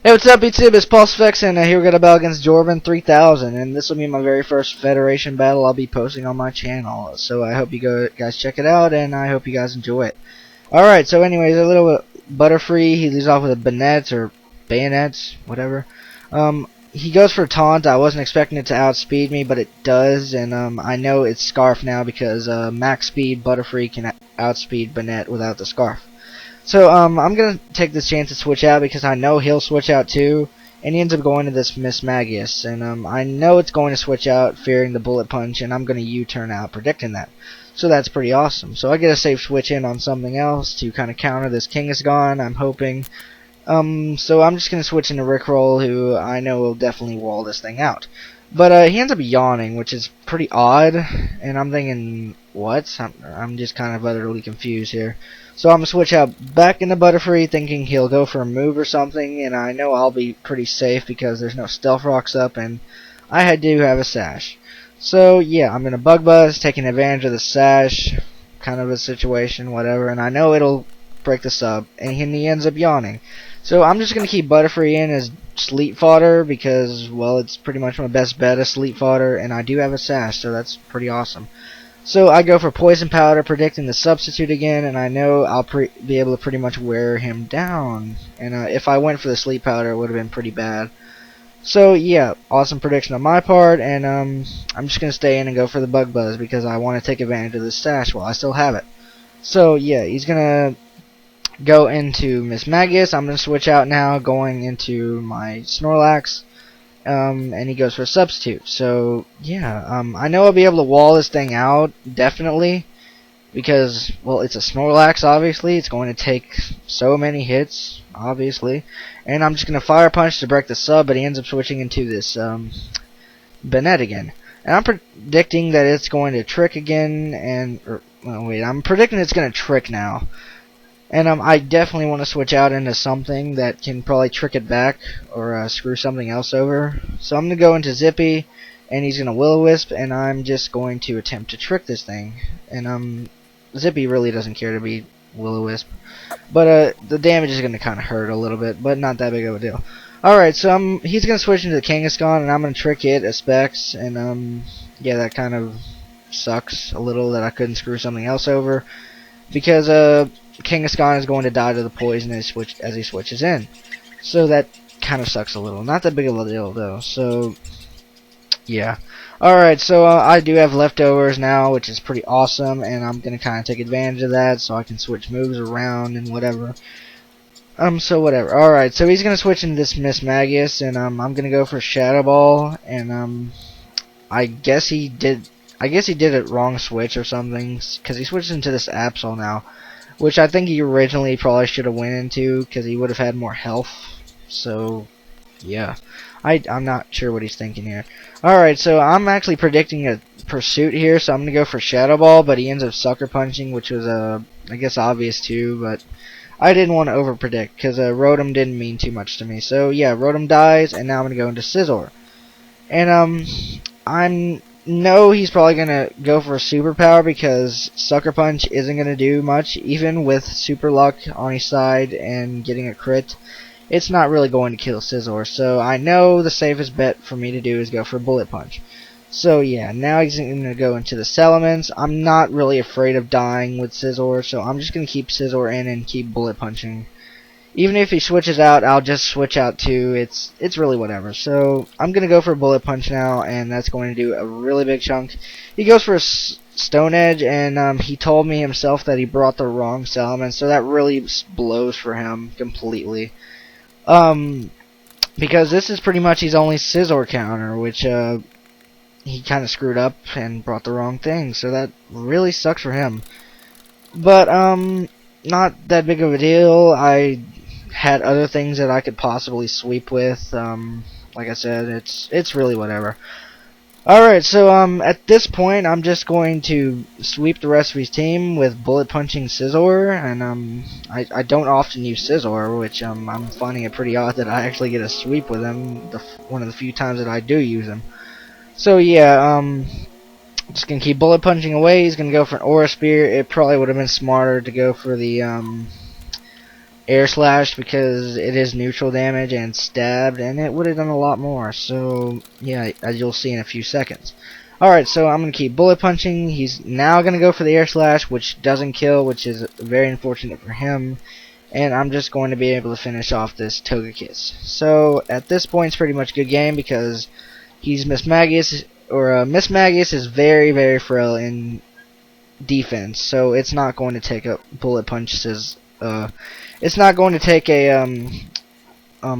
Hey, what's up, YouTube? It's PulseEffects, and here we're going to battle against Jorben3000, and this will be my very first Federation battle I'll be posting on my channel. So I hope you guys check it out, and I hope you guys enjoy it. Alright, so anyways, a little Butterfree. He leads off with a Bayonets, whatever. He goes for a taunt. I wasn't expecting it to outspeed me, but it does, and I know it's Scarf now because max speed Butterfree can outspeed Banette without the Scarf. So I'm gonna take this chance to switch out because I know he'll switch out too, and he ends up going to this Miss Magius, and I know it's going to switch out, fearing the Bullet Punch, and I'm gonna U-turn out, predicting that. So that's pretty awesome. So I get a safe switch in on something else to kind of counter this Kangaskhan, I'm hoping. So I'm just gonna switch into Rickroll, who I know will definitely wall this thing out. But he ends up yawning, which is pretty odd, and I'm thinking, what? I'm just kind of utterly confused here. So I'm going to switch out back into Butterfree, thinking he'll go for a move or something, and I know I'll be pretty safe because there's no Stealth Rocks up, and I do have a Sash. So yeah, I'm going to Bug Buzz, taking advantage of the Sash, kind of a situation, whatever, and I know it'll break the sub, and he ends up yawning. So I'm just going to keep Butterfree in as Sleep Fodder because, well, it's pretty much my best bet as Sleep Fodder, and I do have a Sash, so that's pretty awesome. So I go for Poison Powder, predicting the substitute again, and I know I'll be able to pretty much wear him down. And if I went for the Sleep Powder, it would have been pretty bad. So yeah, awesome prediction on my part, and I'm just going to stay in and go for the Bug Buzz because I want to take advantage of this Sash while I still have it. So yeah, he's going to go into Miss Magius. I'm going to switch out now, going into my Snorlax. And he goes for a substitute. So yeah, I know I'll be able to wall this thing out, definitely, because, well, it's a Snorlax, obviously. It's going to take so many hits, obviously, and I'm just going to Fire Punch to break the sub, but he ends up switching into this Banette again. And I'm predicting that it's going to trick again, I'm predicting it's going to trick now. And I definitely want to switch out into something that can probably trick it back or screw something else over. So I'm going to go into Zippy, and he's going to Will-O-Wisp, and I'm just going to attempt to trick this thing. And Zippy really doesn't care to be Will-O-Wisp. But the damage is going to kind of hurt a little bit, but not that big of a deal. Alright, so he's going to switch into the Kangaskhan, and I'm going to trick it, a Specs, and yeah, that kind of sucks a little that I couldn't screw something else over. Because Kangaskhan is going to die to the poison as he switches in. So that kind of sucks a little. Not that big of a deal, though. So, yeah. Alright, so I do have leftovers now, which is pretty awesome. And I'm going to kind of take advantage of that so I can switch moves around and whatever. So whatever. Alright, so he's going to switch into this Miss Magius. And I'm going to go for Shadow Ball. And I guess he did a wrong switch or something, because he switched into this Absol now, which I think he originally probably should have went into, because he would have had more health. So, yeah. I'm not sure what he's thinking here. Alright, so I'm actually predicting a Pursuit here, so I'm going to go for Shadow Ball, but he ends up Sucker Punching, which was, I guess, obvious too, but I didn't want to over-predict, because Rotom didn't mean too much to me. So, yeah, Rotom dies, and now I'm going to go into Scizor. And, no, he's probably going to go for a superpower because Sucker Punch isn't going to do much. Even with Super Luck on his side and getting a crit, it's not really going to kill Scizor. So I know the safest bet for me to do is go for Bullet Punch. So yeah, now he's going to go into the Salamence. I'm not really afraid of dying with Scizor, so I'm just going to keep Scizor in and keep Bullet Punching. Even if he switches out, I'll just switch out too. It's really whatever. So I'm going to go for a Bullet Punch now, and that's going to do a really big chunk. He goes for a Stone Edge, and he told me himself that he brought the wrong Salamence, so that really blows for him completely. Because this is pretty much his only Scizor counter, which he kind of screwed up and brought the wrong thing, so that really sucks for him. But not that big of a deal. I had other things that I could possibly sweep with. Like I said, it's really whatever. Alright, so at this point I'm just going to sweep the rest of his team with Bullet Punching Scizor, and I don't often use Scizor, which I'm finding it pretty odd that I actually get a sweep with him one of the few times that I do use him. So yeah, just gonna keep Bullet Punching away. He's gonna go for an Aura Spear. It probably would have been smarter to go for the air slashed because it is neutral damage and stabbed, and it would have done a lot more. So yeah, as you'll see in a few seconds. Alright, so I'm going to keep bullet punching. He's now going to go for the air slash, which doesn't kill, which is very unfortunate for him. And I'm just going to be able to finish off this Togekiss. So at this point, it's pretty much a good game because he's Mismagius, or Mismagius is very, very frail in defense. So it's not going to take a bullet punches. It's not going to take a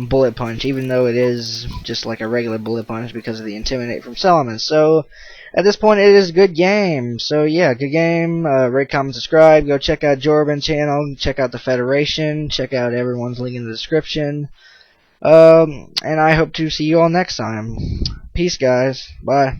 bullet punch, even though it is just like a regular bullet punch because of the Intimidate from Salamence. So at this point, it is a good game. So yeah, good game. Rate, comment, subscribe. Go check out Jorben's channel. Check out the Federation. Check out everyone's link in the description. And I hope to see you all next time. Peace, guys. Bye.